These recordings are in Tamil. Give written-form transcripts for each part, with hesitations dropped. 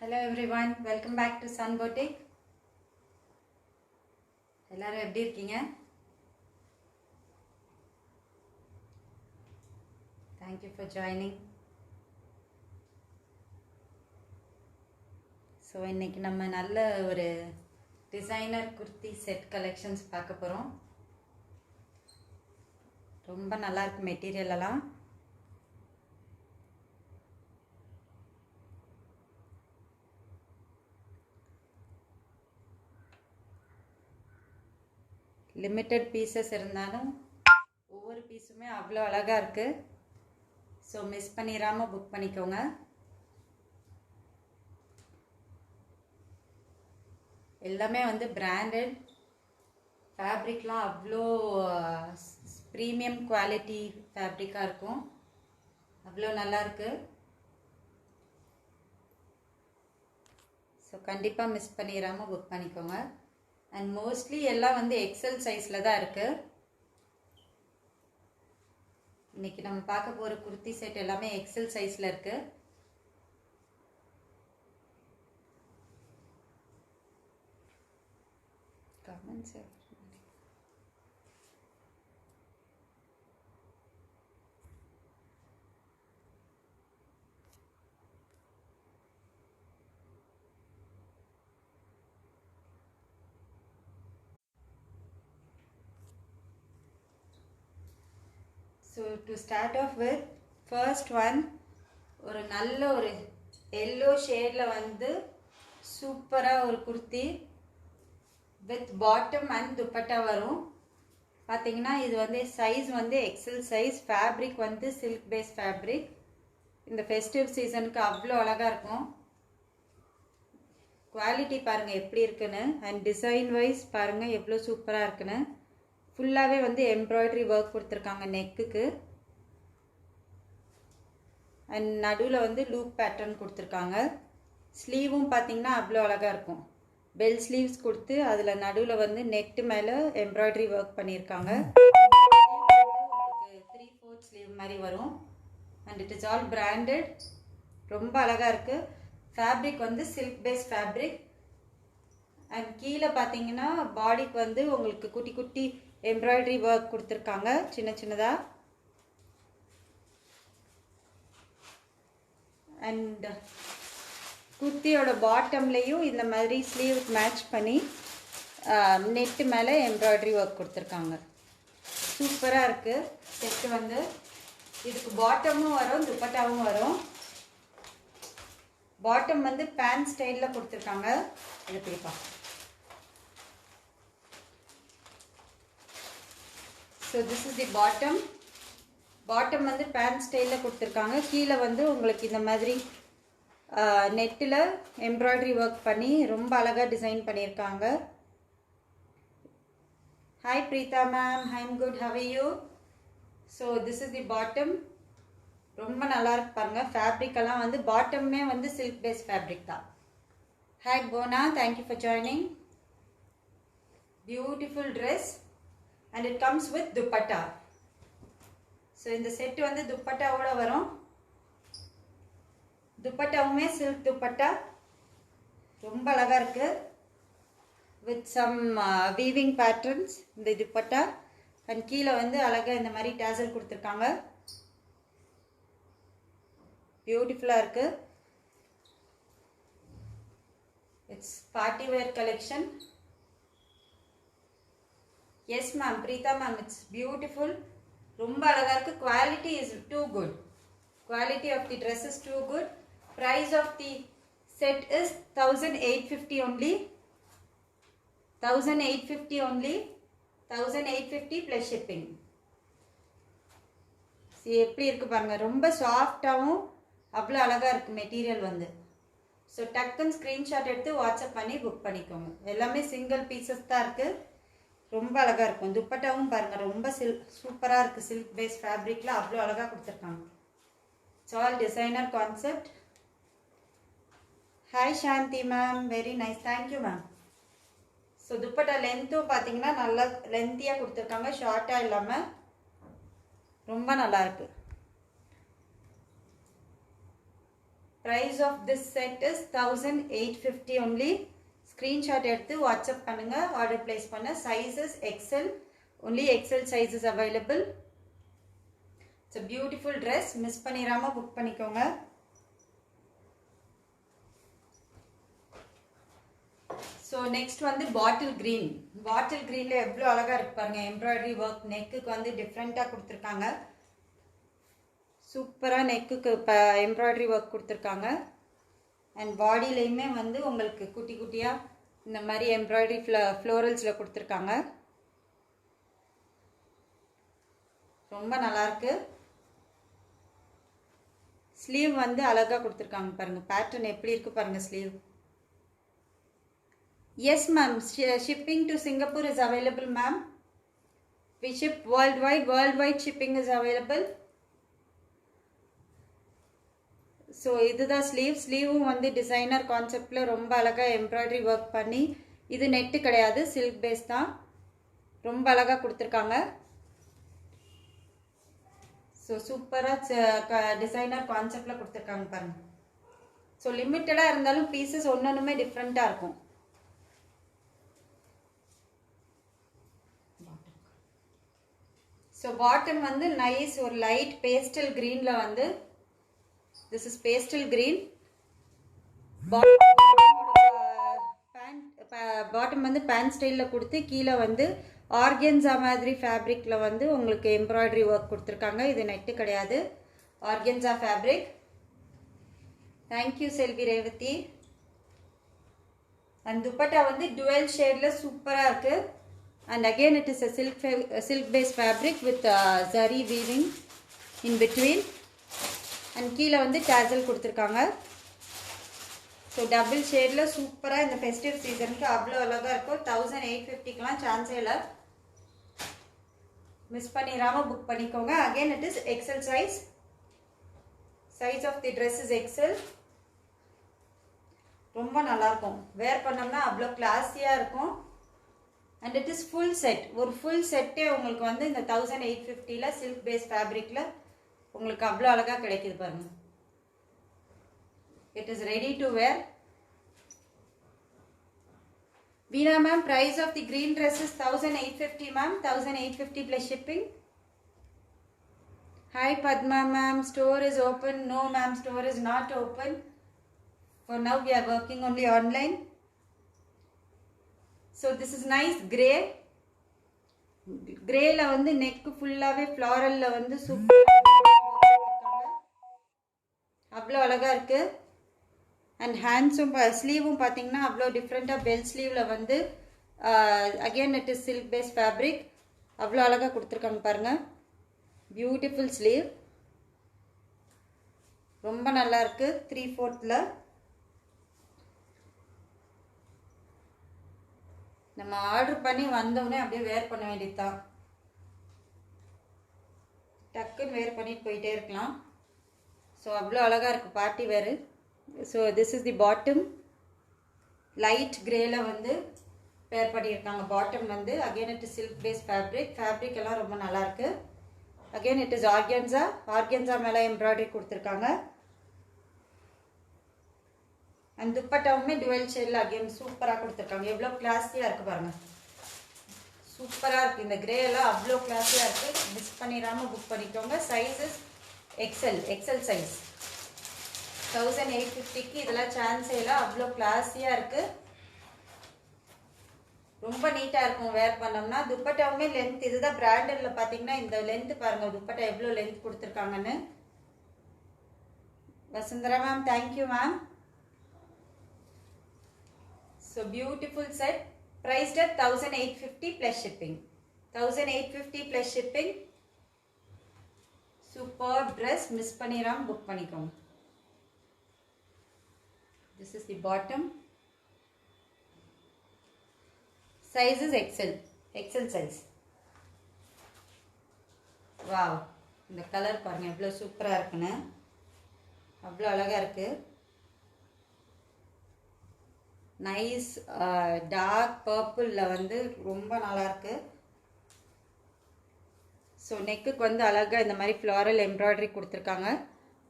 Hello everyone, welcome back to Sun Boutique. எல்லாரும் எப்படி இருக்கீங்க? Thank you for joining. So இன்னைக்கு நம்ம நல்ல ஒரு டிசைனர் குர்த்தி செட் கலெக்ஷன்ஸ் பார்க்க போறோம். ரொம்ப நல்லா இருக்கு மெட்டீரியல் எல்லாம். லிமிட்டட் பீசஸ் இருந்தாலும் ஒவ்வொரு பீஸுமே அவ்வளோ அழகாக இருக்குது. ஸோ மிஸ் பண்ணிடாமல் புக் பண்ணிக்கோங்க. எல்லாமே வந்து பிராண்டட் ஃபேப்ரிக்லாம் அவ்வளோ ப்ரீமியம் குவாலிட்டி ஃபேப்ரிக்காக இருக்கும். அவ்வளோ நல்லாயிருக்கு. ஸோ கண்டிப்பாக மிஸ் பண்ணிடாமல் புக் பண்ணிக்கோங்க. அண்ட் மோஸ்ட்லி எல்லாம் வந்து எக்ஸல் சைஸில் தான் இருக்குது. இன்றைக்கி நம்ம பார்க்க போகிற குர்த்தி செட் எல்லாமே எக்ஸல் சைஸில் இருக்குது. Comments So to start off with, first one ஒரு நல்ல ஒரு எல்லோ ஷேடில் வந்து சூப்பராக ஒரு kurti with bottom and dupatta வரும். பார்த்தீங்கன்னா இது வந்து சைஸ் வந்து எக்ஸல் சைஸ். ஃபேப்ரிக் வந்து சில்க் பேஸ் ஃபேப்ரிக். இந்த ஃபெஸ்டிவ் சீசனுக்கு அவ்வளோ அழகாக இருக்கும். குவாலிட்டி பாருங்கள் எப்படி இருக்குன்னு. அண்ட் டிசைன் வைஸ் பாருங்கள் எவ்வளோ சூப்பராக இருக்குன்னு. ஃபுல்லாகவே வந்து எம்ப்ராய்டரி ஒர்க் கொடுத்துருக்காங்க நெக்குக்கு. அண்ட் நடுவில் வந்து லூப் பேட்டர்ன் கொடுத்துருக்காங்க. ஸ்லீவும் பார்த்தீங்கன்னா அவ்வளோ அழகாக இருக்கும். பெல் ஸ்லீவ்ஸ் கொடுத்து அதில் நடுவில் வந்து நெட்டு மேலே எம்ப்ராய்டரி ஒர்க் பண்ணியிருக்காங்க. உங்களுக்கு 3/4 ஸ்லீவ் மாதிரி வரும். And it is all branded. ரொம்ப அழகாக இருக்குது. ஃபேப்ரிக் வந்து சில்க் பேஸ் ஃபேப்ரிக். அண்ட் கீழே பார்த்தீங்கன்னா பாடிக்கு வந்து உங்களுக்கு குட்டி குட்டி எம்ப்ராய்டரி ஒர்க் கொடுத்துருக்காங்க சின்ன சின்னதாக. அண்ட் குர்த்தியோட பாட்டம்லேயும் இந்த மாதிரி ஸ்லீவ் மேட்ச் பண்ணி நெட்டு மேலே எம்ப்ராய்டரி ஒர்க் கொடுத்துருக்காங்க. சூப்பராக இருக்குது செட்டு. வந்து இதுக்கு பாட்டமும் வரும் துப்பட்டாவும் வரும். பாட்டம் வந்து பேண்ட் ஸ்டைலில் கொடுத்துருக்காங்க. இது பிடிப்பா. So this is the bottom. Bottom வந்து பேண்ட் ஸ்டைலில் கொடுத்துருக்காங்க. கீழே வந்து உங்களுக்கு இந்த மாதிரி நெட்டில் எம்ப்ராய்டரி ஒர்க் பண்ணி ரொம்ப அழகாக டிசைன் பண்ணியிருக்காங்க. Hi Preetha ma'am, I am good, how are you? So this is the bottom. ரொம்ப நல்லா இருக்கு பாருங்க. ஃபேப்ரிக்கெல்லாம் வந்து பாட்டமே வந்து சில்க் பேஸ் ஃபேப்ரிக் தான். ஹாய் போனா, thank you for joining. Beautiful dress. And it comes with dupatta. So இந்த செட் வந்து துப்பட்டாவோட வரும். துப்பட்டாவுமே சில்க் துப்பட்டா. ரொம்ப அழகாக இருக்குது. வித் சம் வீவிங் பேட்டர்ன்ஸ் இந்த துப்பட்டா. அண்ட் கீழே வந்து அழகாக இந்த மாதிரி டேசல் கொடுத்துருக்காங்க. பியூட்டிஃபுல்லாக இருக்குது. It's party wear collection. Yes ma'am, Preeta ma'am, it's beautiful. ரொம்ப அழகா இருக்கு. Quality is too good. Quality of the dress is too good. Price of the set is 1850 only. 1850 only. 1850 plus shipping. See எப்படி இருக்கு பாருங்க. ரொம்ப சாஃப்டாகவும் அவ்வளோ அழகா இருக்கு மெட்டீரியல் வந்து. ஸோ டக்குன்னு ஸ்க்ரீன்ஷாட் எடுத்து வாட்ஸ்அப் பண்ணி புக் பண்ணிக்கோங்க. எல்லாமே சிங்கிள் பீசஸ் தான் இருக்குது. ரொம்ப அழகாக இருக்கும். துப்பட்டாவும் பாருங்கள் ரொம்ப சூப்பராக இருக்குது. சில்க் பேஸ் ஃபேப்ரிக்கில் அவ்வளோ அழகாக கொடுத்துருக்காங்க. It's all designer concept. Hi Shanthi ma'am, very nice, thank you ma'am. So dupatta லென்த்தும் பார்த்தீங்கன்னா நல்லா லென்த்தியாக கொடுத்துருக்காங்க. ஷார்ட்டாக இல்லாமல் ரொம்ப நல்லாயிருக்கு. price of this set is 1850 only. Screenshot எடுத்து வாட்ஸ்அப் பண்ணுங்க, ஆர்டர் பிளேஸ் பண்ண. Sizes XL, only XL sizes available. It's a beautiful dress, miss பண்ணிராம புக் பண்ணிக்கோங்க. ஸோ நெக்ஸ்ட் வந்து பாட்டில் க்ரீன். பாட்டில் க்ரீனில் எவ்வளோ அழகாக இருக்கு பாருங்க. எம்ப்ராய்டரி ஒர்க், நெக்குக்கு வந்து டிஃப்ரெண்ட்டாக கொடுத்துருக்காங்க. சூப்பராக நெக்குக்கு இப்போ எம்ப்ராய்டரி ஒர்க் கொடுத்துருக்காங்க. அண்ட் பாடியிலையுமே வந்து உங்களுக்கு குட்டி குட்டியாக இந்த மாதிரி எம்ப்ராய்டரி ஃப்ளோரல்ஸில் கொடுத்துருக்காங்க. ரொம்ப நல்லாயிருக்கு. ஸ்லீவ் வந்து அழகாக கொடுத்துருக்காங்க பாருங்கள். பேட்டர்ன் எப்படி இருக்குது பாருங்கள் sleeve. Yes ma'am, shipping to Singapore is available ma'am. We ship worldwide. Worldwide shipping is available. So இதுதான் ஸ்லீவ். ஸ்லீவும் வந்து டிசைனர் கான்செப்டில் ரொம்ப அழகாக எம்ப்ராய்டரி ஒர்க் பண்ணி, இது நெட்டு கிடையாது, சில்க் பேஸ் தான், ரொம்ப அழகாக கொடுத்துருக்காங்க. ஸோ சூப்பராக டிசைனர் கான்செப்டில் கொடுத்துருக்காங்க பாருங்கள். ஸோ லிமிட்டடாக இருந்தாலும் பீசஸ் ஒன்றுமே டிஃப்ரெண்ட்டாக இருக்கும். ஸோ பாட்டம் வந்து நைஸ் ஒரு லைட் பேஸ்டல் க்ரீனில் வந்து, this is pastel green. Bottom வந்து பேண்ட் ஸ்டைலில் கொடுத்து கீழே வந்து ஆர்கென்ஸா மாதிரி ஃபேப்ரிக்கில் வந்து உங்களுக்கு எம்ப்ராய்டரி ஒர்க் கொடுத்துருக்காங்க. இது நெட்டு கிடையாது, organza fabric. Thank you Selvi Revathi. And dupatta வந்து டுவெல் ஷேடில் சூப்பராக இருக்குது. And again it is a silk based fabric with zari weaving in between. And கீழே வந்து tassel கொடுத்துருக்காங்க. ஸோ டபுள் ஷேடில் சூப்பராக இந்த ஃபெஸ்டிவ் சீசனுக்கு அவ்வளோ அழகாக இருக்கும். 1850க்கெலாம் சான்ஸே இல்லை. மிஸ் பண்ணிடாமல் புக் பண்ணிக்கோங்க. Again it is XL size. Size of the dress is excel. ரொம்ப நல்லாயிருக்கும். வேர் பண்ணோம்னா அவ்வளோ கிளாஸியாக இருக்கும். And it is full set. ஒரு ஃபுல் செட்டே உங்களுக்கு வந்து இந்த 1850ல் சில்க் பேஸ் ஃபேப்ரிக்கில் உங்களுக்கு அவ்வளோ அழகாக கிடைக்கிது பாருங்கள். It is ready to wear. Veena ma'am, price of the green dress is 1850 ma'am. 1850 plus shipping. Hi Padma ma'am, store is open. No ma'am, store is not open. For now we are working only online. So this is nice grey. கிரேல வந்து நெக்கு ஃபுல்லாகவே ஃப்ளாரலில் வந்து சூப்பராக அவ்வளோ அழகாக இருக்குது. அண்ட் ஹேண்ட்ஸும் ஸ்லீவும் பார்த்தீங்கன்னா அவ்வளோ டிஃப்ரெண்ட்டாக பெல் ஸ்லீவில் வந்து again it is silk base fabric. அவ்வளோ அழகாக கொடுத்துருக்காங்க பாருங்கள். பியூட்டிஃபுல் ஸ்லீவ், ரொம்ப நல்லா இருக்குது. 3/4 நம்ம ஆர்டர் பண்ணி வந்தோடனே அப்படியே வேர் பண்ண வேண்டியது தான். டக்குன்னு வேர் பண்ணிட்டு போயிட்டே இருக்கலாம். ஸோ அவ்வளோ அழகாக இருக்குது பார்ட்டி வேறு. So this is the bottom. Light கிரேல வந்து பேர் பண்ணியிருக்காங்க. பாட்டம் வந்து again it is silk base fabric. Fabric எல்லாம் ரொம்ப நல்லாயிருக்கு. Again it is organza. Organza மேலே எம்ப்ராய்டரி கொடுத்துருக்காங்க. அண்ட் துப்பட்டாவுமே டுவெல் ஷேடில் அகெயின் சூப்பராக கொடுத்துருக்காங்க. எவ்வளோ கிளாஸியாக இருக்குது பாருங்கள். சூப்பராக இருக்குது. இந்த கிரே எல்லாம் அவ்வளோ கிளாஸியாக இருக்குது. மிஸ் பண்ணிடாமல் புக் பண்ணிக்கோங்க. Sizes XL. XL size. 1850க்கு இதெல்லாம் சான்ஸே இல்லை. அவ்வளோ கிளாஸியாக இருக்குது. ரொம்ப நீட்டாக இருக்கும் வேர் பண்ணோம்னா. துப்பட்டாவுமே லென்த், இதுதான் பிராண்டடில் பார்த்தீங்கன்னா இந்த லென்த்து பாருங்கள். துப்பட்டா எவ்வளோ லென்த் கொடுத்துருக்காங்கன்னு. Vasundhara ma'am, thank you ma'am. So beautiful set, priced at 1850 plus shipping. 1850 plus shipping. Superb dress, miss பண்ணிராம book பண்ணிக்கோங்க. This is the bottom. Size is XL. XL size. Wow, இந்த கலர் பாருங்க எவ்வளோ சூப்பராக இருக்குன்னு. அவ்வளோ அழகாக இருக்குது. நைஸ் டார்க் பர்பிளில் வந்து ரொம்ப நல்லாயிருக்கு. ஸோ நெக்குக்கு வந்து அழகாக இந்த மாதிரி ஃப்ளாரல் எம்ப்ராய்டரி கொடுத்துருக்காங்க.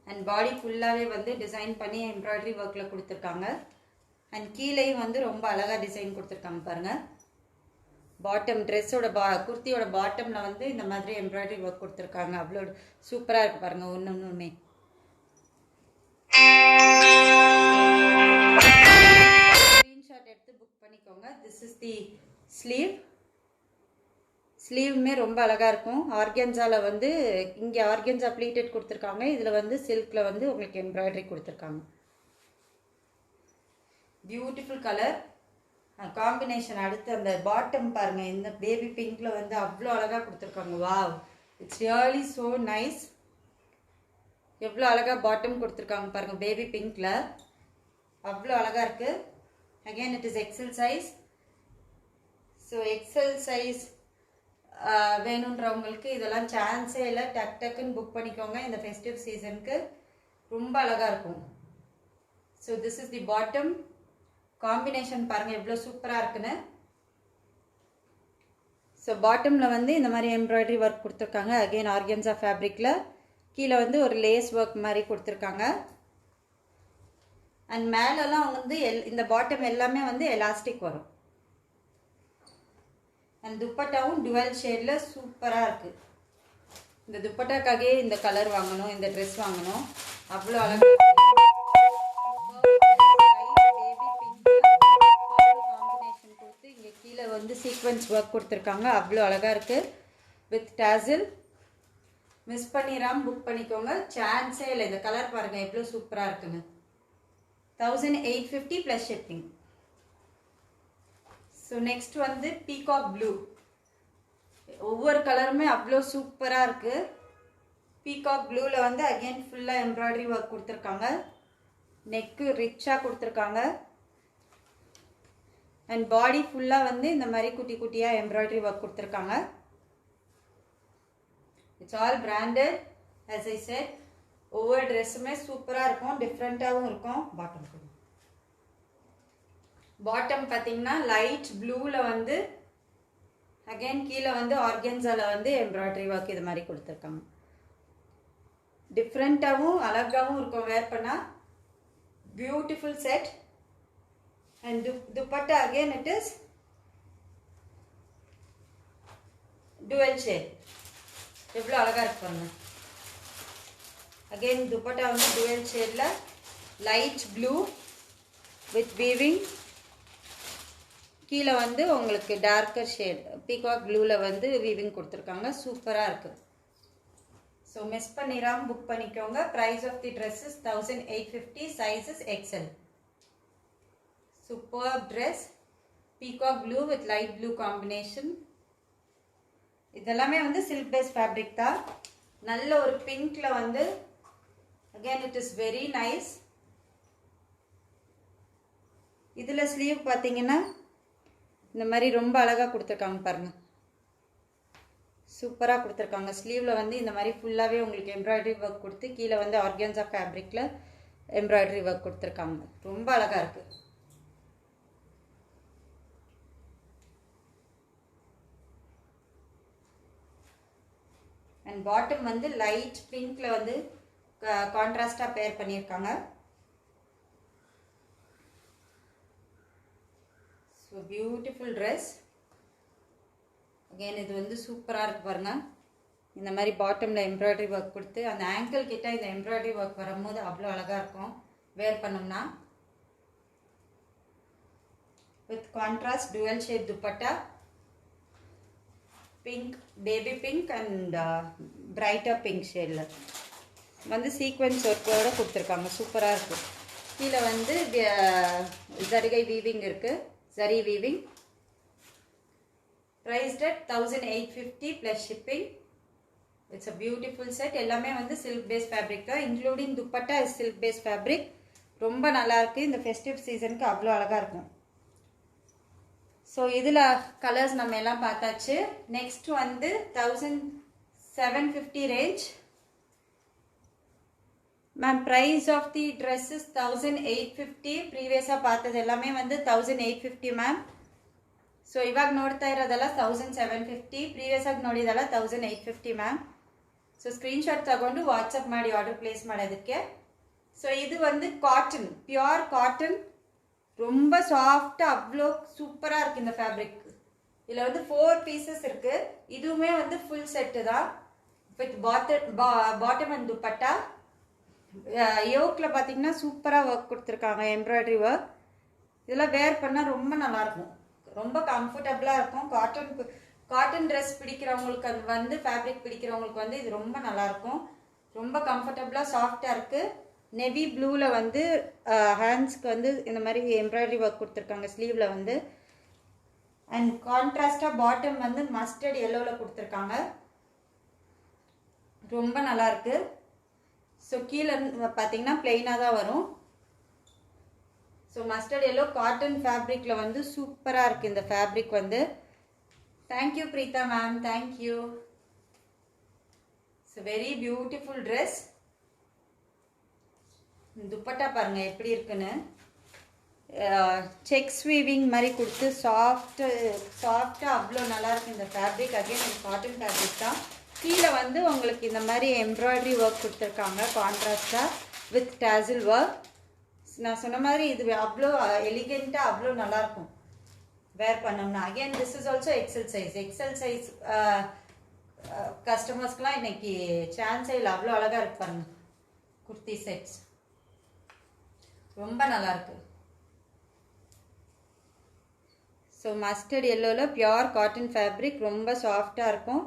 அண்ட் பாடி ஃபுல்லாகவே வந்து டிசைன் பண்ணி எம்ப்ராய்டரி ஒர்க்கில் கொடுத்துருக்காங்க. அண்ட் கீழேயும் வந்து ரொம்ப அழகாக டிசைன் கொடுத்துருக்காங்க பாருங்கள். பாட்டம் ட்ரெஸ்ஸோட குர்த்தியோட பாட்டமில் வந்து இந்த மாதிரி எம்ப்ராய்டரி ஒர்க் கொடுத்துருக்காங்க. அவ்வளோ சூப்பராக இருக்குது பாருங்கள். ஒன்றுமே ஸ்க்ரீன்ஷாட் எடுத்து புக் பண்ணிக்கோங்க. திஸ் இஸ் தி ஸ்லீவுமே ரொம்ப அழகாக இருக்கும். ஆர்கென்ஸாவில் வந்து இங்கே ஆர்கென்ஸா ப்ளீட்டட் கொடுத்துருக்காங்க. இதில் வந்து சில்கில் வந்து உங்களுக்கு எம்ப்ராய்டரி கொடுத்துருக்காங்க. Beautiful colour combination. அடுத்து அந்த பாட்டம் பாருங்கள், இந்த பேபி பிங்க்கில் வந்து அவ்வளோ அழகாக கொடுத்துருக்காங்க. Wow, it's really so nice. எவ்வளோ அழகாக பாட்டம் கொடுத்துருக்காங்க பாருங்கள். பேபி பிங்க்கில் அவ்வளோ அழகாக இருக்குது. Again it is XL size. So XL size வேணுன்றவங்களுக்கு இதெல்லாம் சான்ஸே இல்லை. டக்குன்னு புக் பண்ணிக்கோங்க. இந்த ஃபெஸ்டிவ் சீசனுக்கு ரொம்ப அழகாக இருக்கும். So this is the bottom. Combination பாருங்கள் எவ்வளோ சூப்பராக இருக்குன்னு. ஸோ பாட்டமில் வந்து இந்த மாதிரி எம்ப்ராய்டரி ஒர்க் கொடுத்துருக்காங்க. அகெயின் ஆர்கென்ஸா ஃபேப்ரிக்கில் கீழே வந்து ஒரு லேஸ் ஒர்க் மாதிரி கொடுத்துருக்காங்க. அண்ட் மேலெல்லாம் வந்து இந்த பாட்டம் எல்லாமே வந்து எலாஸ்டிக் வரும். அண்ட் துப்பட்டாவும் டுவெல் ஷேடில் சூப்பராக இருக்குது. இந்த துப்பட்டாக்காகவே இந்த கலர் வாங்கணும், இந்த ட்ரெஸ் வாங்கணும். அவ்வளோ அழகாக காம்பினேஷன் கொடுத்து இங்கே கீழே வந்து சீக்வன்ஸ் ஒர்க் கொடுத்துருக்காங்க. அவ்வளோ அழகாக இருக்குது வித் டாசில். மிஸ் பண்ணிடாமல் புக் பண்ணிக்கோங்க. சான்ஸே இல்லை. இந்த கலர் பாருங்கள் எவ்வளோ சூப்பராக இருக்குன்னு. 1850 ப்ளஸ் ஷிப்பிங். ஸோ நெக்ஸ்ட் வந்து பீகாக் ப்ளூ. ஒவ்வொரு கலருமே அவ்வளோ சூப்பராக இருக்குது. பீகாக் ப்ளூவில் வந்து அகெயின் ஃபுல்லாக எம்ப்ராய்டரி ஒர்க் கொடுத்துருக்காங்க. நெக்கு ரிச்சாக கொடுத்துருக்காங்க. அண்ட் பாடி ஃபுல்லாக வந்து இந்த மாதிரி குட்டி குட்டியாக எம்ப்ராய்டரி ஒர்க் கொடுத்துருக்காங்க. It's all branded. As I set, ஒவ்வொரு ட்ரெஸ்ஸுமே சூப்பராக இருக்கும், டிஃப்ரெண்ட்டாகவும் இருக்கும். பாட்டம் பார்த்தீங்கன்னா லைட் ப்ளூவில் வந்து அகெயின் கீழே வந்து ஆர்கென்ஸாவில் வந்து எம்ப்ராய்டரி ஒர்க் இது மாதிரி கொடுத்துருக்காங்க. டிஃப்ரெண்ட்டாகவும் அழகாகவும் இருக்கும் வேர் பண்ணால். Beautiful set. And dupatta again it is twelve shade. எவ்வளோ அழகாக இருக்கு பாருங்க. அகெயின் துப்பட்டா வந்து டுவெல் ஷேடில் லைட் ப்ளூ வித் வீவிங். கீழே வந்து உங்களுக்கு டார்க்கர் ஷேட் பீகாக் ப்ளூவில் வந்து வீவிங் கொடுத்துருக்காங்க. சூப்பராக இருக்குது. ஸோ மிஸ் பண்ணிடாமல் புக் பண்ணிக்கோங்க. Price of the dresses 1850. Sizes excel. Super dress. Peacock blue with light blue combination. இதெல்லாமே வந்து சில்க் பேஸ் ஃபேப்ரிக் தான். நல்ல ஒரு பிங்க்கில் வந்து again it is very nice. இதில் ஸ்லீவ் பார்த்தீங்கன்னா இந்த மாதிரி ரொம்ப அழகாக கொடுத்துருக்காங்க பாருங்கள். சூப்பராக கொடுத்துருக்காங்க. ஸ்லீவில் வந்து இந்த மாதிரி ஃபுல்லாகவே உங்களுக்கு எம்ப்ராய்டரி ஒர்க் கொடுத்து கீழே வந்து ஆர்கென்ஸா ஃபேப்ரிக்கில் எம்ப்ராய்டரி ஒர்க் கொடுத்துருக்காங்க. ரொம்ப அழகாக இருக்குது. அண்ட் பாட்டம் வந்து லைட் பிங்க்கில் வந்து கான்ட்ராஸ்டாக பேர் பண்ணியிருக்காங்க. So beautiful dress. அகெயின் இது வந்து சூப்பராக இருக்குது பாருங்கள். இந்த மாதிரி பாட்டமில் எம்ப்ராய்டரி ஒர்க் கொடுத்து அந்த ஆங்கிள் கிட்ட இந்த எம்ப்ராய்டரி ஒர்க் வரும்போது அவ்வளோ அழகாக இருக்கும் வேர் பண்ணோம்னா. With contrast twelve shade dupatta. Pink, baby pink and பிரைட்டாக பிங்க் ஷேடில் வந்து சீக்வென்ஸ் ஒர்க்கோடு கொடுத்துருக்காங்க. சூப்பராக இருக்குது. கீழே வந்து ஜரிகை வீவிங் இருக்குது. Zari weaving. Priced at 1850 plus shipping. It's a beautiful set. எல்லாமே வந்து silk based fabric தான். Including dupatta is silk based fabric. ரொம்ப நல்லா இருக்கு. இந்த festive seasonக்கு அவ்வளோ அழகா இருக்கும். ஸோ இதில் கலர்ஸ் நம்ம எல்லாம் பார்த்தாச்சு. நெக்ஸ்ட் வந்து 1750 range. Ma'am price of the dresses 1850. ப்ರೀವಿಯಸ್ಸಾಗಿ பார்த்தது எல்லாமே வந்து 1850 ಮ್ಯಾಮ್. ಸೊ ಇವಾಗ ನೋಡ್ತಾ ಇರೋದೆಲ್ಲ 1750. ப்ರೀவியಸ್ಸಾಗಿ ನೋಡಿದೆಲ್ಲ 1850 ಮ್ಯಾಮ್. ಸೊ ಸ್ಕ್ರೀನ್ಶಾಟ್ ತಗೊಂಡು ವಾಟ್ಸಪ್ ಮಾಡಿ ಆರ್ಡರ್ ಪ್ಲೇಸ್ ಮಾಡೋದಕ್ಕೆ. ಸೊ ಇದು வந்து காட்டன், பியூர் காட்டன், ரொம்ப சாஃப்டாக அவ்வளோ சூப்பராக இருக்குது இந்த ஃபேப்ரிக். இதில் வந்து 4 பீசஸ் இருக்குது. இதுவுமே வந்து ஃபுல் செட்டு தான் வித் பாட்டம் அண்ட் துப்பட்டா. யோக்கில் பார்த்தீங்கன்னா சூப்பராக ஒர்க் கொடுத்துருக்காங்க, எம்ப்ராய்டரி ஒர்க். இதெல்லாம் வேர் பண்ணால் ரொம்ப நல்லாயிருக்கும், ரொம்ப கம்ஃபர்டபுளாக இருக்கும். காட்டன் ட்ரெஸ் பிடிக்கிறவங்களுக்கு அது வந்து ஃபேப்ரிக் பிடிக்கிறவங்களுக்கு வந்து இது ரொம்ப நல்லாயிருக்கும். ரொம்ப கம்ஃபர்டபுளாக சாஃப்டாக இருக்குது. நெவி ப்ளூவில் வந்து ஹேண்ட்ஸ்க்கு வந்து இந்த மாதிரி எம்ப்ராய்டரி ஒர்க் கொடுத்துருக்காங்க ஸ்லீவில் வந்து. அண்ட் கான்ட்ராஸ்டாக பாட்டம் வந்து மஸ்டர்ட் எல்லோவில் கொடுத்துருக்காங்க, ரொம்ப நல்லாயிருக்கு. ஸோ கீழே பார்த்தீங்கன்னா பிளெயினாக தான் வரும். ஸோ மஸ்டர்ட் எல்லோ காட்டன் ஃபேப்ரிக்கில் வந்து சூப்பராக இருக்குது இந்த ஃபேப்ரிக் வந்து. Thank you Preetha ma'am, thank you. So very beautiful dress. Dupatta பாருங்கள் எப்படி இருக்குன்னு. செக்ஸ் வீவிங் மாதிரி கொடுத்து சாஃப்டாக அவ்வளோ நல்லாயிருக்கு இந்த ஃபேப்ரிக். அகெயின் இது காட்டன் ஃபேப்ரிக் தான். கீழே வந்து உங்களுக்கு இந்த மாதிரி எம்ப்ராய்டரி ஒர்க் கொடுத்துருக்காங்க கான்ட்ராஸ்டாக வித் டாசில் ஒர்க். நான் சொன்ன மாதிரி இது அவ்வளோ எலிகெண்ட்டாக அவ்வளோ நல்லாயிருக்கும் வேர் பண்ணோம்னா. Again this is also XL size. XL size கஸ்டமர்ஸ்க்கெலாம் இன்னைக்கு சான்ஸே இல்லை, அவ்வளோ அழகாக இருக்கு பாருங்க குர்த்தி செட்ஸ், ரொம்ப நல்லாயிருக்கு. ஸோ மஸ்டர்ட் எல்லோவில் பியூர் காட்டன் ஃபேப்ரிக், ரொம்ப சாஃப்டாக இருக்கும்.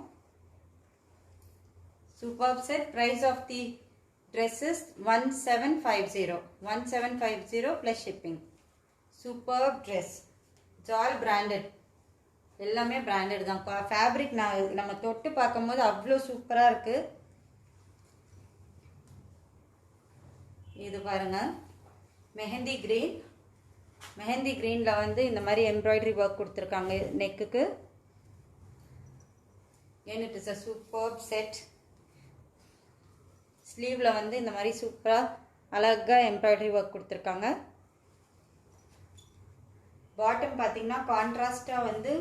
Super set. Price of the dresses 1750 plus shipping. Super dress. It's all branded, எல்லாமே பிராண்டட் தான். ஃபேப்ரிக் நம்ம தொட்டு பார்க்கும்போது அவ்வளோ சூப்பராக இருக்குது. இது பாருங்கள் மெஹந்தி கிரீன். மெஹந்தி கிரீனில் வந்து இந்த மாதிரி எம்ப்ராய்டரி ஒர்க் கொடுத்துருக்காங்க நெக்குக்கு. And it is a super set. ஸ்லீவில் வந்து இந்த மாதிரி சூப்பராக அழகாக எம்ப்ராய்டரி ஒர்க் கொடுத்துருக்காங்க. பாட்டம் பார்த்தீங்கன்னா கான்ட்ராஸ்டாக வந்து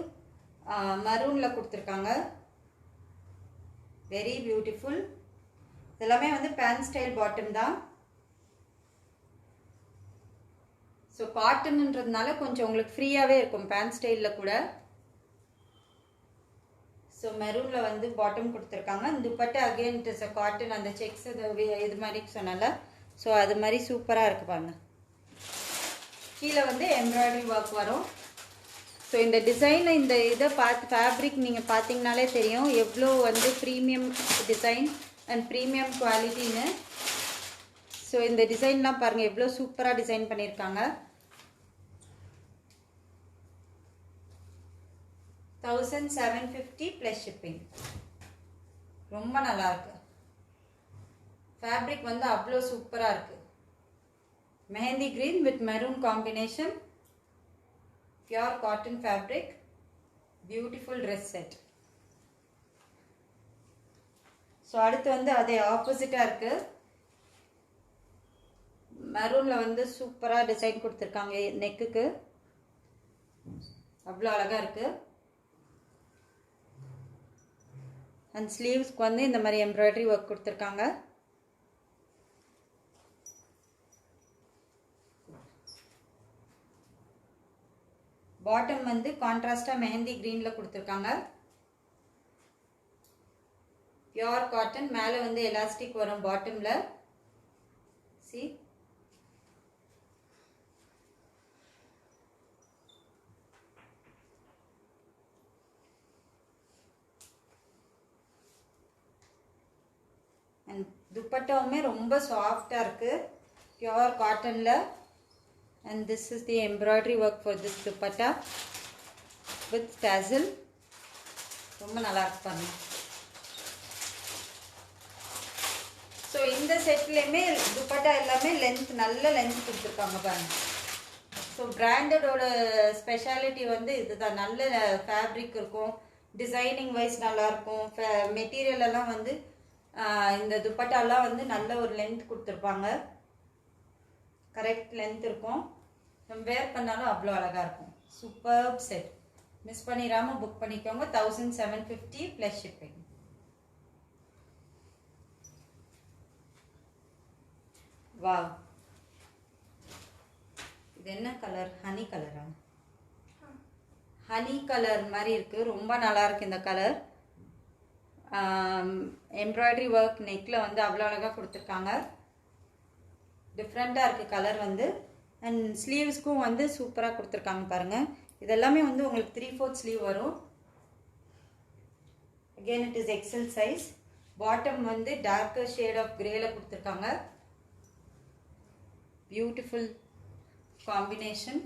மரூனில் கொடுத்துருக்காங்க, வெரி பியூட்டிஃபுல். இதெல்லாமே வந்து பேண்ட் ஸ்டைல் பாட்டம் தான். ஸோ காட்டன்ன்றதுனால கொஞ்சம் உங்களுக்கு ஃப்ரீயாகவே இருக்கும் பேண்ட் ஸ்டைலில் கூட. ஸோ மெரூனில் வந்து பாட்டம் கொடுத்துருக்காங்க. Dupatta again it is a cotton, அந்த செக்ஸ் இது மாதிரி சொன்னால ஸோ அது மாதிரி சூப்பராக இருக்கு பாருங்க. கீழே வந்து எம்ப்ராய்டரி ஒர்க் வரும். ஸோ இந்த டிசைனை இந்த இதை ஃபேப்ரிக் நீங்கள் பார்த்தீங்கனாலே தெரியும் எவ்வளோ வந்து ப்ரீமியம் டிசைன் அண்ட் ப்ரீமியம் குவாலிட்டின்னு. ஸோ இந்த டிசைன்லாம் பாருங்கள் எவ்வளோ சூப்பராக டிசைன் பண்ணியிருக்காங்க. 1750 ப்ளஸ் ஷிப்பிங். ரொம்ப நல்லாயிருக்கு. ஃபேப்ரிக் வந்து அவ்வளோ சூப்பராக இருக்குது. Mehndi green with maroon combination, pure cotton fabric, beautiful dress set. So அடுத்து வந்து அதே ஆப்போசிட்டாக இருக்குது. மெரூனில் வந்து சூப்பராக டிசைன் கொடுத்துருக்காங்க நெக்குக்கு, அவ்வளோ அழகாக இருக்குது. அண்ட் ஸ்லீவ்ஸ்க்கு வந்து இந்த மாதிரி எம்ப்ராய்டரி ஒர்க் கொடுத்துருக்காங்க. பாட்டம் வந்து கான்ட்ராஸ்டாக மெஹந்தி கிரீனில் கொடுத்துருக்காங்க. பியூர் காட்டன், மேலே வந்து எலாஸ்டிக் வரும் பாட்டமில். சி அண்ட் துப்பட்டாவுமே ரொம்ப சாஃப்டாக இருக்குது, பியூர் காட்டனில். And this is the embroidery work for this dupatta with dazzle. ரொம்ப நல்லா இருக்கு பாருங்க. ஸோ இந்த செட்லேயுமே துப்பட்டா எல்லாமே லென்த், நல்ல லென்த் கொடுத்துருக்காங்க பாருங்க. ஸோ பிராண்டடோட ஸ்பெஷாலிட்டி வந்து இதுதான், நல்ல ஃபேப்ரிக் இருக்கும், டிசைனிங் வைஸ் நல்லாயிருக்கும். மெட்டீரியல் எல்லாம் வந்து இந்த துப்பட்டாலாம் வந்து நல்ல ஒரு லென்த் கொடுத்துருப்பாங்க, கரெக்ட் லென்த் இருக்கும். நம்ம வேர் பண்ணாலும் அவ்வளோ அழகாக இருக்கும். சூப்பர் செட், மிஸ் பண்ணிடாமல் புக் பண்ணிக்கோங்க. 1750 ப்ளஸ் ஷிப்பிங். வாவ், இது என்ன கலர்? ஹனி கலரா? ஹனி கலர் மாதிரி இருக்குது. ரொம்ப நல்லா இருக்குது இந்த கலர். எம்ப்ராய்டரி ஒர்க் நெக்கில் வந்து அவ்வளோ அழகாக கொடுத்துருக்காங்க. டிஃப்ரெண்ட்டாக இருக்குது கலர் வந்து. அண்ட் ஸ்லீவ்ஸ்க்கும் வந்து சூப்பராக கொடுத்துருக்காங்க பாருங்கள். இதெல்லாமே வந்து உங்களுக்கு 3/4 ஸ்லீவ் வரும். Again it is XL size. Bottom வந்து டார்க்கர் ஷேட் ஆஃப் கிரேல கொடுத்துருக்காங்க. Beautiful combination.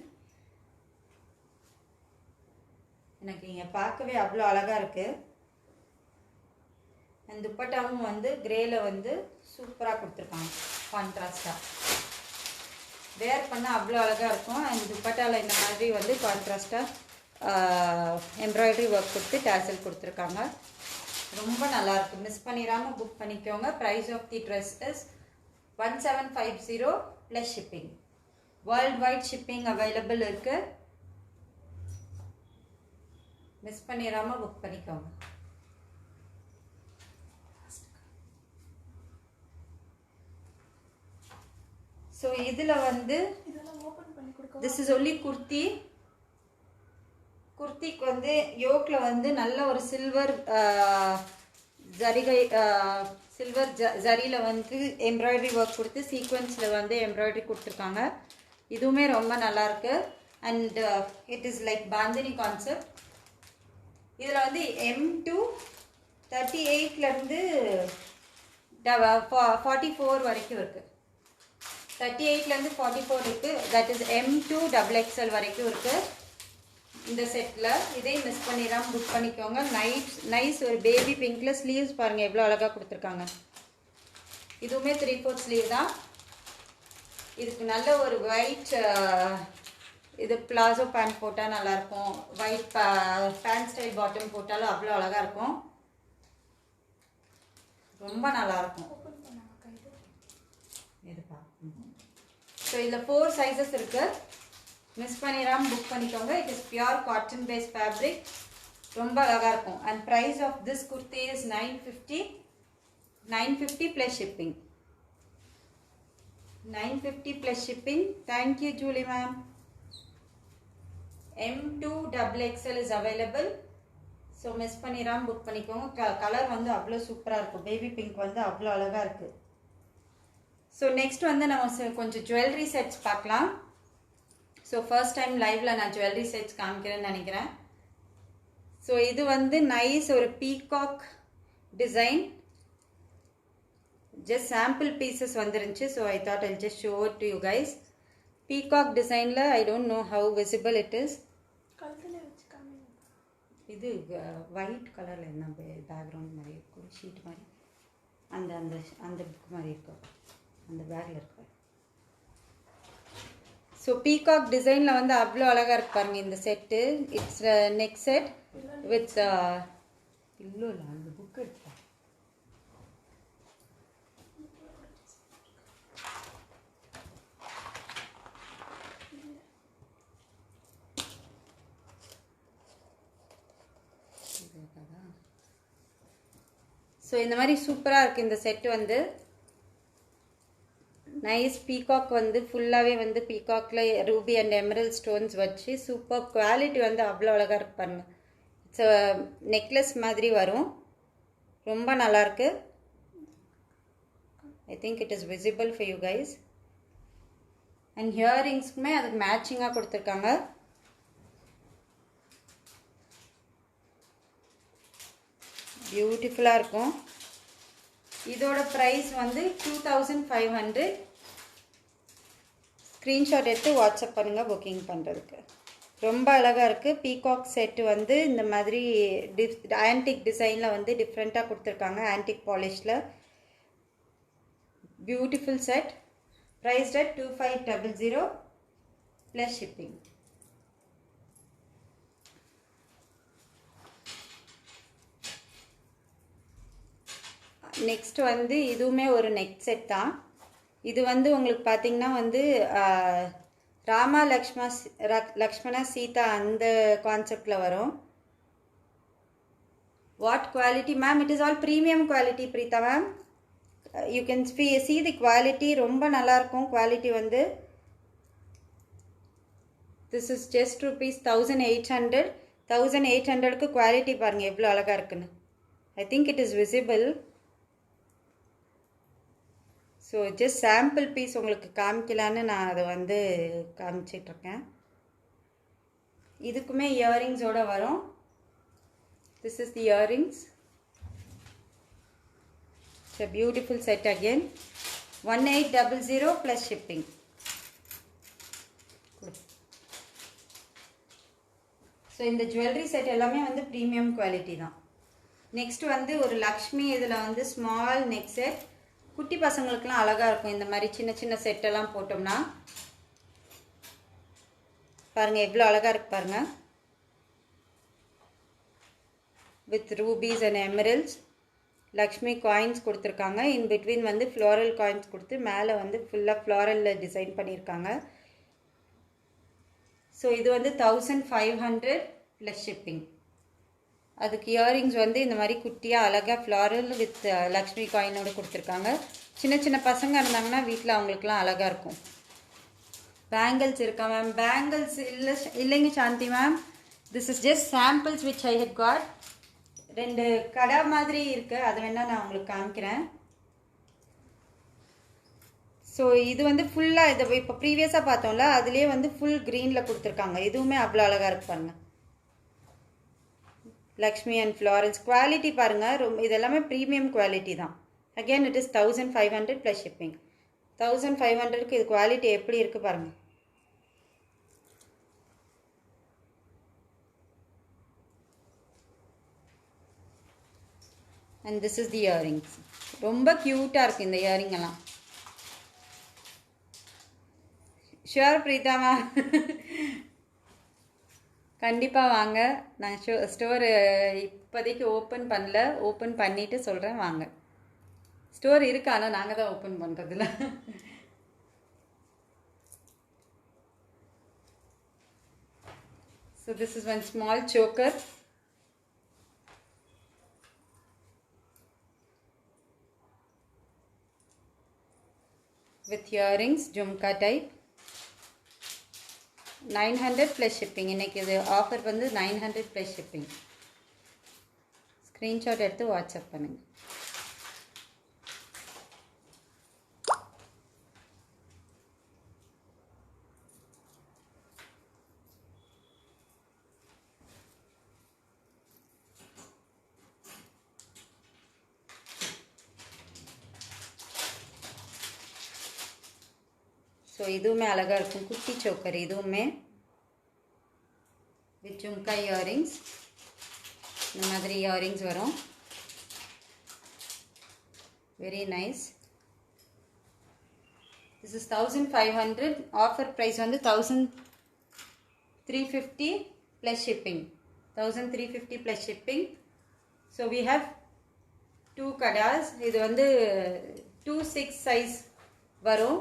எனக்கு இங்கே பார்க்கவே அவ்வளோ அழகாக இருக்குது. அண்ட் துப்பட்டாவும் வந்து கிரேல வந்து சூப்பராக கொடுத்துருக்காங்க. கான்ட்ராஸ்டாக வேர் பண்ணால் அவ்வளோ அழகாக இருக்கும். அண்ட் துப்பட்டாவில் இந்த மாதிரி வந்து கான்ட்ராஸ்டாக எம்ப்ராய்டரி ஒர்க் கொடுத்து டேசல் கொடுத்துருக்காங்க. ரொம்ப நல்லாயிருக்கு. மிஸ் பண்ணிடாமல் புக் பண்ணிக்கோங்க. Price of the dress is 1750 plus shipping. World wide shipping available இருக்குது. மிஸ் பண்ணிடாமல் புக் பண்ணிக்கோங்க. ஸோ இதில் வந்து திஸ் இஸ் ஒன்லி குர்த்தி. குர்த்திக்கு வந்து யோக்கில் வந்து நல்ல ஒரு சில்வர் ஜரிகை சில்வர் ஜரியில் வந்து எம்ப்ராய்டரி ஒர்க் கொடுத்து சீக்வன்ஸில் வந்து எம்ப்ராய்டரி கொடுத்துருக்காங்க. இதுவுமே ரொம்ப நல்லாயிருக்கு. And it is like bandhani concept. இதில் வந்து M to 38லேருந்து 44 வரைக்கும் இருக்குது. 38லேருந்து 44 இருக்குது. That is M to XXL வரைக்கும் இருக்குது இந்த செட்டில். இதே மிஸ் பண்ணிடாமல் புக் பண்ணிக்கோங்க. நைஸ் ஒரு பேபி பிங்க்கில் ஸ்லீவ்ஸ் பாருங்கள் எவ்வளோ அழகாக கொடுத்துருக்காங்க. இதுவுமே 3/4 ஸ்லீவ் தான். இதுக்கு நல்ல ஒரு ஒயிட் இது பிளாசோ பேண்ட் போட்டால் நல்லாயிருக்கும். ஒயிட் பேண்ட் ஸ்டைல் பாட்டம் போட்டாலும் அவ்வளோ அழகாக இருக்கும். ரொம்ப நல்லாயிருக்கும். இதுப்பா. ஸோ இதில் 4 சைஸஸ் இருக்குது. மிஸ் பண்ணிடாமல் புக் பண்ணிக்கோங்க. It is pure cotton base fabric. ரொம்ப அழகாக இருக்கும். And price of this kurti is 950 plus shipping. 950 plus shipping. Thank you Julie ma'am. M to XXL is available. So miss பண்ணிடாமல் புக் பண்ணிக்கோங்க. கலர் வந்து அவ்வளோ சூப்பராக இருக்கும். பேபி பிங்க் வந்து அவ்வளோ அழகாக இருக்குது. ஸோ நெக்ஸ்ட் வந்து நம்ம கொஞ்சம் ஜுவல்லரி செட்ஸ் பார்க்கலாம். ஸோ ஃபர்ஸ்ட் டைம் லைவில் நான் ஜுவல்லரி செட்ஸ் காமிக்கிறேன்னு நினைக்கிறேன். ஸோ இது வந்து நைஸ் ஒரு peacock design. Just sample pieces வந்துருந்துச்சு. So I thought I'll just show it to you guys. Peacock டிசைனில் I don't know how visible it is. இது ஒயிட் கலரில் என்ன பேக்ரவுண்ட் மாதிரி இருக்கும், ஷீட் மாதிரி. அந்த அந்த அந்த புக் மாதிரி இருக்கும், அந்த பேக்கில் இருக்கு. ஸோ பீகாக் டிசைனில் வந்து அவ்வளோ அழகாக இருக்கு பாருங்க இந்த set. It's neck set with இல்லை அந்த புக் எடுத்தேன். ஸோ இந்த மாதிரி சூப்பராக இருக்குது இந்த செட்டு வந்து. நைஸ் பீகாக் வந்து ஃபுல்லாகவே வந்து பீகாக்கில் ரூபி அண்ட் எமரல்ட் ஸ்டோன்ஸ் வச்சு சூப்பர் குவாலிட்டி வந்து அவ்வளோ அழகாக இருக்கு பாருங்க. இட்ஸ் நெக்லஸ் மாதிரி வரும். ரொம்ப நல்லாயிருக்கு. I think it is visible for you guys. And ஹியரிங்ஸ்க்குமே அதுக்கு மேட்சிங்காக கொடுத்துருக்காங்க. பியூட்டிஃபுல்லாக இருக்கும். இதோட ப்ரைஸ் வந்து 2500. ஸ்க்ரீன்ஷாட் எடுத்து வாட்ஸ்அப் பண்ணுங்கள் புக்கிங் பண்ணுறதுக்கு. ரொம்ப அழகாக இருக்குது. பீகாக் செட்டு வந்து இந்த மாதிரி ஆன்டிக் டிசைனில் வந்து டிஃப்ரெண்ட்டாக கொடுத்துருக்காங்க. ஆன்டிக் பாலிஷில் beautiful set. Priced at 2500 plus shipping. Next வந்து இதுவுமே ஒரு நெக் செட் தான். இது வந்து உங்களுக்கு பார்த்தீங்கன்னா வந்து ராமா லக்ஷ்மணா சீதா அந்த கான்செப்டில் வரும். What quality ma'am? It is all premium quality Preetha ma'am. You can see the quality ரொம்ப நல்லாயிருக்கும். குவாலிட்டி வந்து this is just rupees 1800. 1800க்கு குவாலிட்டி பாருங்கள் எவ்வளோ அழகாக இருக்குன்னு. I think it is visible. So just sample piece உங்களுக்கு காமிக்கலான்னு நான் அதை வந்து காமிச்சிட்ருக்கேன். இதுக்குமே இயரிங்ஸோடு வரும். This is the earrings. It's a beautiful set again. 1800 plus shipping. So இந்த ஜுவல்லரி செட் எல்லாமே வந்து ப்ரீமியம் குவாலிட்டி தான். நெக்ஸ்ட் வந்து ஒரு லக்ஷ்மி, இதில் வந்து ஸ்மால் நெக் செட். குட்டி பசங்களுக்குலாம் அழகாக இருக்கும். இந்த மாதிரி சின்ன சின்ன செட்டெல்லாம் போட்டோம்னா பாருங்கள் எவ்வளோ அழகாக இருக்குது பாருங்கள். With rubies and emeralds. Lakshmi coins கொடுத்துருக்காங்க. இன் பிட்வீன் வந்து ஃப்ளோரல் காயின்ஸ் கொடுத்து மேலே வந்து ஃபுல்லாக ஃப்ளோரலில் டிசைன் பண்ணியிருக்காங்க. ஸோ இது வந்து 1500 ப்ளஸ் ஷிப்பிங். அதுக்கு இயரிங்ஸ் வந்து இந்த மாதிரி குட்டியாக அழகாக ஃப்ளாரல் வித் லக்ஷ்மி காயினோடு கொடுத்துருக்காங்க. சின்ன சின்ன பசங்க இருந்தாங்கன்னா வீட்டில் அவங்களுக்குலாம் அழகாக இருக்கும். பேங்கிள்ஸ் இருக்கா மேம்? பேங்கிள்ஸ் இல்லைங்க Shanthi ma'am. This is just samples which I had got. 2 கடை மாதிரி இருக்குது, அது வேணால் நான் உங்களுக்கு காமிக்கிறேன். ஸோ இது வந்து ஃபுல்லாக இதை இப்போ ப்ரீவியஸாக பார்த்தோம்ல அதுலேயே வந்து ஃபுல் க்ரீனில் கொடுத்துருக்காங்க. இதுவுமே அவ்வளோ அழகாக இருக்கு பாருங்கள். லக்ஷ்மி அண்ட் ஃப்ளாரல்ஸ் குவாலிட்டி பாருங்கள். ரொம்ப இதெல்லாமே ப்ரீமியம் குவாலிட்டி தான். Again it is 1500 plus shipping. 1500க்கு இது குவாலிட்டி எப்படி இருக்குது பாருங்கள். And this is the earrings. ரொம்ப க்யூட்டாக இருக்குது இந்த இயரிங் எல்லாம். ஷுவர் பிரீதா மேம், கண்டிப்பாக வாங்க. நான் ஸ்டோர் இப்போதைக்கு ஓப்பன் பண்ணல, ஓப்பன் பண்ணிவிட்டு சொல்கிறேன் வாங்க. ஸ்டோர் இருக்கு, ஆனால் நாங்கள் தான் ஓப்பன் பண்ணுறதில்ல. So this is one small choker. with earrings, jumka type. 900 plus shipping. இன்னைக்கு இது ஆஃபர் வந்து 900 plus shipping. ஸ்க்ரீன்ஷாட் எடுத்து வாட்ஸ்அப் பண்ணுங்க. ஸோ இதுவுமே அழகாக இருக்கும். குட்டி சோக்கர் இதுவுமே வித் ஜும்கா இயரிங்ஸ். இந்த மாதிரி இயரிங்ஸ் வரும். Very nice. This is 1500. Offer price வந்து 1350 plus shipping. 1350 plus shipping. So we have 2 கடாஸ். இது வந்து 2-6 சைஸ் வரும்.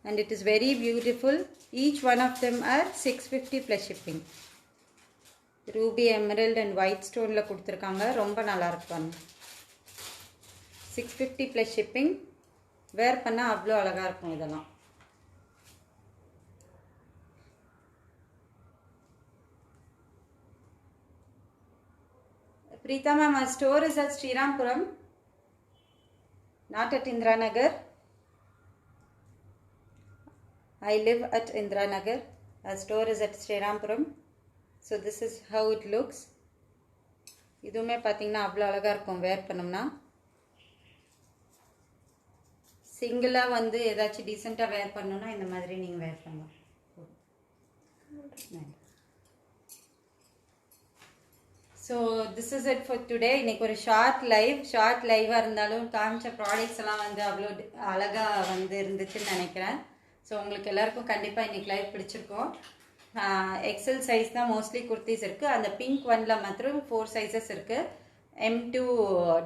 And it is very beautiful. Each one of them are 650 plus shipping. Ruby, emerald and white stone la கொடுத்திருக்காங்க. ரொம்ப நல்லா இருக்கும். 650 plus shipping. வேர் பண்ணா அவ்வளோ அழகா இருக்கும் இதெல்லாம். Preeta ma'am, our store is at Srirampuram, not at Indranagar. I live at Indranagar. Our store is at Srirampuram. So this is how it looks. இதுவுமே பார்த்தீங்கன்னா அவ்வளோ அழகாக இருக்கும் வேர் பண்ணோம்னா. சிங்கிளாக வந்து ஏதாச்சும் டீசெண்டாக வேர் பண்ணணும்னா இந்த மாதிரி நீங்கள் வேர் பண்ணலாம். So this is it for today. இன்றைக்கி ஒரு ஷார்ட் லைவாக இருந்தாலும் காமிச்ச ப்ராடக்ட்ஸ் எல்லாம் வந்து அவ்வளோ அழகாக வந்து இருந்துச்சுன்னு நினைக்கிறேன். ஸோ உங்களுக்கு எல்லாருக்கும் கண்டிப்பாக இன்றைக்கி லைவ் பிடிச்சிருக்கோம். எக்ஸல் சைஸ் தான் மோஸ்ட்லி குர்த்திஸ் இருக்குது. அந்த பிங்க் ஒனில் மாத்திரம் 4 சைஸஸ் இருக்குது. M2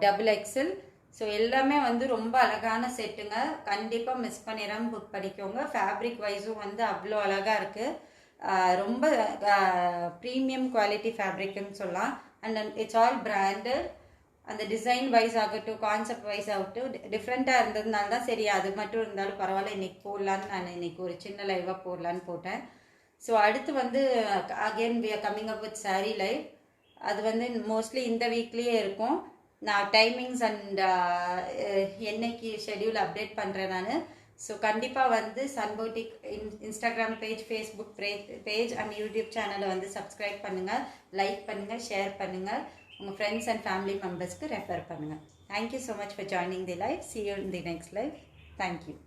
XXL. ஸோ எல்லாமே வந்து ரொம்ப அழகான செட்டுங்க. கண்டிப்பாக மிஸ் பண்ணிடாமல் புக் பண்ணிக்கோங்க. ஃபேப்ரிக் வைஸும் வந்து அவ்வளோ அழகாக இருக்குது. ரொம்ப ப்ரீமியம் குவாலிட்டி ஃபேப்ரிக்னு சொல்லலாம். And it's all branded. அந்த டிசைன் வைஸ் ஆகட்டும், கான்செப்ட் வைஸ் ஆகட்டும் டிஃப்ரெண்ட்டாக இருந்ததுனால தான் சரி அது மட்டும் இருந்தாலும் பரவாயில்ல இன்றைக்கி போடலான்னு நான் இன்றைக்கி ஒரு சின்ன லைவாக போடலான்னு போட்டேன். ஸோ அடுத்து வந்து again we are coming up with sari live. அது வந்து மோஸ்ட்லி இந்த வீக்லேயே இருக்கும். நான் டைமிங்ஸ் அண்ட் என்னைக்கு ஷெடியூல் அப்டேட் பண்ணுறேன் நான். ஸோ கண்டிப்பாக வந்து sun boutique Instagram page, Facebook page and YouTube சேனலை வந்து சப்ஸ்கிரைப் பண்ணுங்கள், லைக் பண்ணுங்கள், ஷேர் பண்ணுங்கள், உங்கள் ஃப்ரெண்ட்ஸ் அண்ட் ஃபேமிலி மெம்பர்ஸ்க்கு ரெஃபர் பண்ணுங்கள். Thank you so much for joining the live. See you in the next live. Thank you.